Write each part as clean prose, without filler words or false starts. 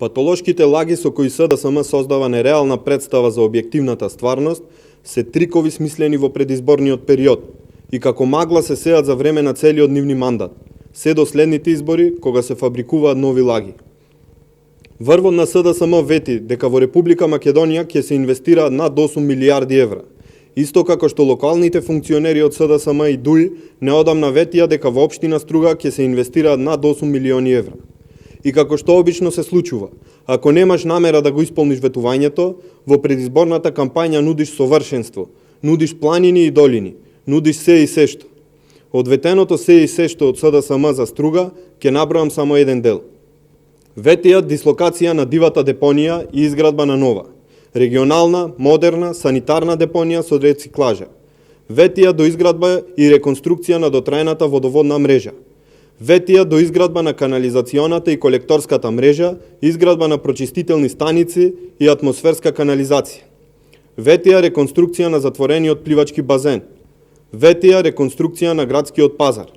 Патолошките лаги со кои СДСМ создава нереална представа за објективната стварност се трикови смислени во предизборниот период и како магла се сеат за време на целиот нивни мандат, се до следните избори кога се фабрикуваат нови лаги. Врвот на СДСМ вети дека во Република Македонија ќе се инвестираат над 8 милиарди евра, исто како што локалните функционери од СДСМ и ДУИ неодамна ветија дека во општина Струга ќе се инвестираат над 8 милиони евра. И како што обично се случува, ако немаш намера да го исполниш ветувањето, во предизборната кампања нудиш совршенство, нудиш планини и долини, нудиш се и сешто. Од ветеното се и сешто од СДСМ за Струга ќе наброам само еден дел. Ветијат дислокација на дивата депонија и изградба на нова, регионална, модерна, санитарна депонија со рециклажа. Ветија до изградба и реконструкција на дотрајната водоводна мрежа. Ветија до изградба на канализационата и колекторската мрежа, изградба на прочистителни станици и атмосферска канализација. Ветија реконструкција на затворениот пливачки базен. Ветија реконструкција на градскиот пазар.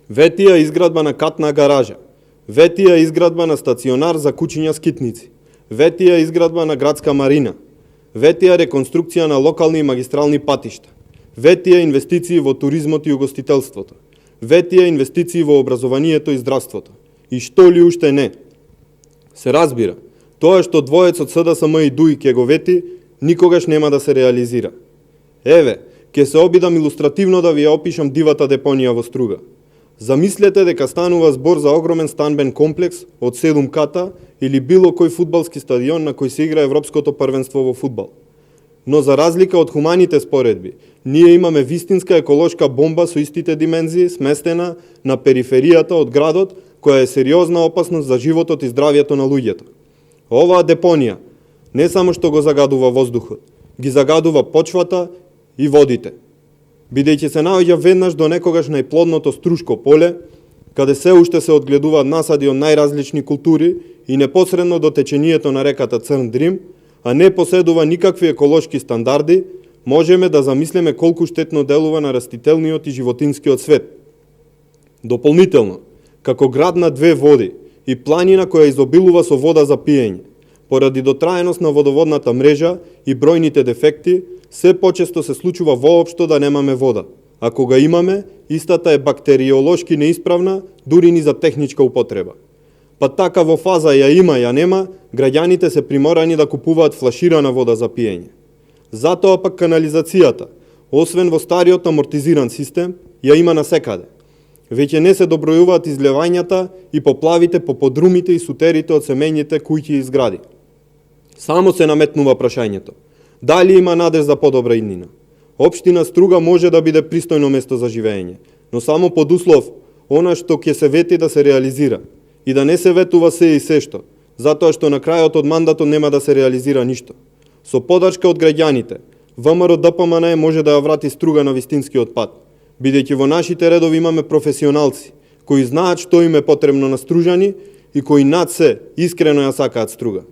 Ветија изградба на катна гаража. Ветија изградба на стационар за кучиња скитници. Ветија изградба на градска марина. Ветија реконструкција на локални и магистрални патишта. Ветија инвестиции во туризмот и угостителството. Ветија инвестиции во образованието и здравството. И што ли уште не? Се разбира, тоа што двоецот СДСМ и ДУИ ќе го вети, никогаш нема да се реализира. Еве, ќе се обидам илустративно да ви ја опишам дивата депонија во Струга. Замислете дека станува збор за огромен станбен комплекс од 7 ката или било кој фудбалски стадион на кој се игра Европското првенство во фудбал. Но за разлика од хуманите споредби, ние имаме вистинска еколошка бомба со истите димензии, сместена на периферијата од градот, која е сериозна опасност за животот и здравјето на луѓето. Оваа депонија не само што го загадува воздухот, ги загадува почвата и водите. Бидејќи се наоѓа веднаш до некогаш најплодното Струшко поле, каде се уште се одгледуваат насади од најразлични култури и непосредно до течението на реката Црн Дрим, а не поседува никакви еколошки стандарди, можеме да замислиме колку штетно делува на растителниот и животинскиот свет. Дополнително, како град на две води и планина која изобилува со вода за пиење, поради дотраеност на водоводната мрежа и бројните дефекти, се почесто се случува воопшто да немаме вода, а кога имаме, истата е бактериолошки неисправна, дури ни за техничка употреба. Па така во фаза ја има, ја нема, граѓаните се приморани да купуваат флаширана вода за пиење. Затоа пак канализацијата, освен во стариот амортизиран систем, ја има насекаде. Веќе не се добројуваат излевањата и поплавите по подрумите и сутерите од семејните куќи и згради. Само се наметнува прашањето: дали има надеж за подобра иднина? Општина Струга може да биде пристојно место за живење, но само под услов она што ќе се вети да се реализира и да не се ветува се и сешто, затоа што на крајот од мандатот нема да се реализира ништо. Со подршка од граѓаните, ВМРО ДПМН може да ја врати Струга на вистинскиот пат, бидејќи во нашите редови имаме професионалци кои знаат што им е потребно на стружани и кои над се искрено ја сакаат Струга.